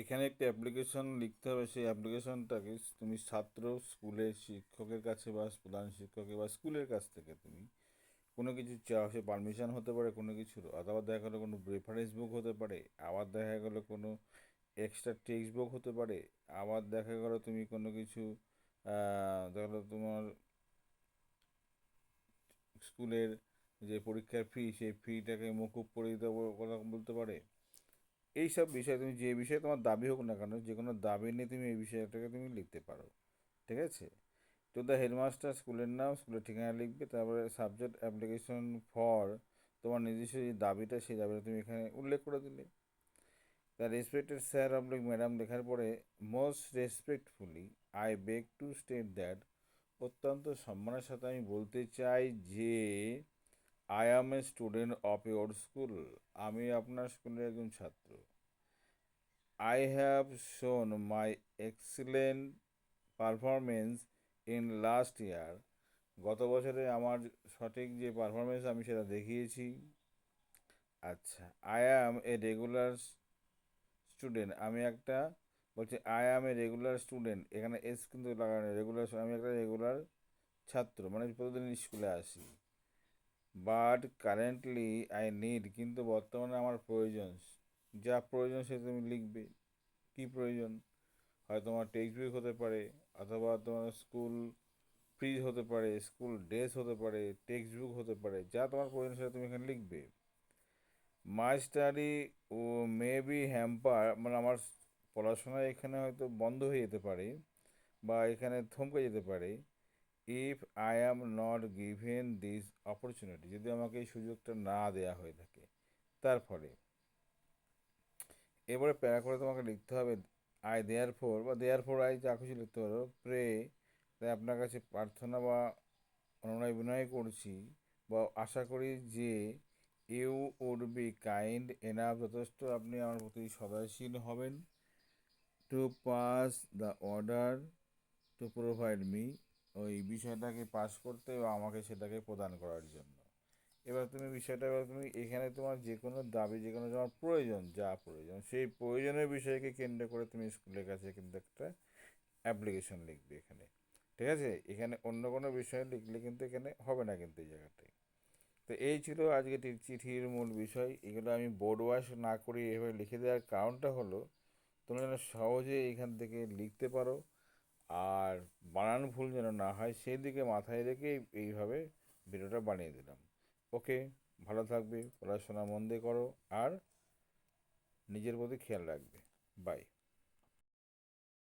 এখানে একটা অ্যাপ্লিকেশন লিখতে হবে। সেই অ্যাপ্লিকেশনটাকে তুমি ছাত্র, স্কুলের শিক্ষকের কাছে বা প্রধান শিক্ষকের বা স্কুলের কাছ থেকে তুমি কোনো কিছু চাও, সে পারমিশন হতে পারে কোনো কিছুর, অথবা দেখা গেলো কোনো রেফারেন্স বুক হতে পারে, আবার দেখা গেলো কোনো এক্সট্রা টেক্সট বুক হতে পারে, আবার দেখা গেলো তুমি কোনো কিছু দেখা গেলো তোমার স্কুলের যে পরীক্ষার ফি, সেই ফিটাকে মকুব করে দিতে কথা বলতে পারে। এই সব বিষয়ে তুমি যে বিষয়ে তোমার দাবি হোক না কেন, যে কোনো দাবি নিয়ে তুমি এই বিষয়টাকে তুমি লিখতে পারো। ঠিক আছে? টু দ্য হেডমাস্টার, স্কুলের নাম, স্কুলের ঠিকানা লিখবে, তারপরে সাবজেক্ট অ্যাপ্লিকেশন ফর, তোমার নিজস্ব যে দাবিটা, সেই দাবিটা তুমি এখানে উল্লেখ করে দিলে। The respected sir oblique madam লেখার পরে most respectfully I beg two state that, অত্যন্ত সম্মানের সাথে আমি বলতে চাই যে I am a student of your school, আমি আপনার স্কুলের একজন ছাত্র। আই হ্যাভ শোন মাই excellent performance in last year, গত বছরে আমার সঠিক যে পারফরমেন্স আমি সেটা দেখিয়েছি। আচ্ছা, I am a regular student, আমি একটা, বলছে I am a regular student, এখানে এস কিন্তু লাগানো, রেগুলার, আমি একটা রেগুলার ছাত্র, মানে প্রতিদিন স্কুলে আসি। বাট কারেন্টলি আই নিড, কিন্তু বর্তমানে আমার প্রয়োজন, যা প্রয়োজন সে তুমি লিখবে। কী প্রয়োজন? হয় তোমার টেক্সট বুক হতে পারে, অথবা তোমার স্কুল ফ্রিজ হতে পারে, স্কুল ড্রেস হতে পারে, টেক্সট বুক হতে পারে, যা তোমার প্রয়োজন সেটা তুমি এখানে লিখবে। মাই স্টাডি ও মে বি হ্যাম্পার, মানে আমার পড়াশোনা এখানে হয়তো বন্ধ হয়ে যেতে পারে বা এখানে থমকে যেতে পারে, if I am not given this opportunity, যদি আমাকে এই সুযোগটা না দেয়া হয়ে থাকে। তারপরে এবারে প্যারা করে তোমাকে লিখতে হবে আই দেয়ার ফোর, বা দেয়ার ফোর আই, যা খুশি লিখতে পারো। প্রে, তাই আপনার কাছে প্রার্থনা বা অনুনয় বিনয় করছি বা আশা করি যে you would be kind enough, যথেষ্ট আপনি আমার প্রতি সদয়শীল হবেন, to pass the order to provide me, ওই বিষয়টাকে পাস করতে বা আমাকে সেটাকে প্রদান করার জন্য। এবার তুমি বিষয়টা, এবার তুমি এখানে তোমার যে কোনো দাবি, যে কোনো তোমার প্রয়োজন, যা প্রয়োজন, সেই প্রয়োজনের বিষয়কে কেন্দ্র করে তুমি স্কুলের কাছে কিন্তু একটা অ্যাপ্লিকেশন লিখবে এখানে। ঠিক আছে? এখানে অন্য কোনো বিষয় লিখলে কিন্তু এখানে হবে না কিন্তু এই জায়গাটায়। তো এই ছিল আজকে চিঠির মূল বিষয়। এগুলো আমি বোর্ড ওয়াশ না করে এভাবে লিখে দেওয়ার কারণটা হলো তোমরা যেন সহজে এখান থেকে লিখতে পারো, আর বানান ভুল যেন না হয় সেই দিকে মাথায় রেখে এইভাবে ভিডিওটা বানিয়ে দিলাম। ওকে, ভালো থাকবে, পড়াশোনা মন দিয়ে করো, আর নিজের প্রতি খেয়াল রাখবে। বাই।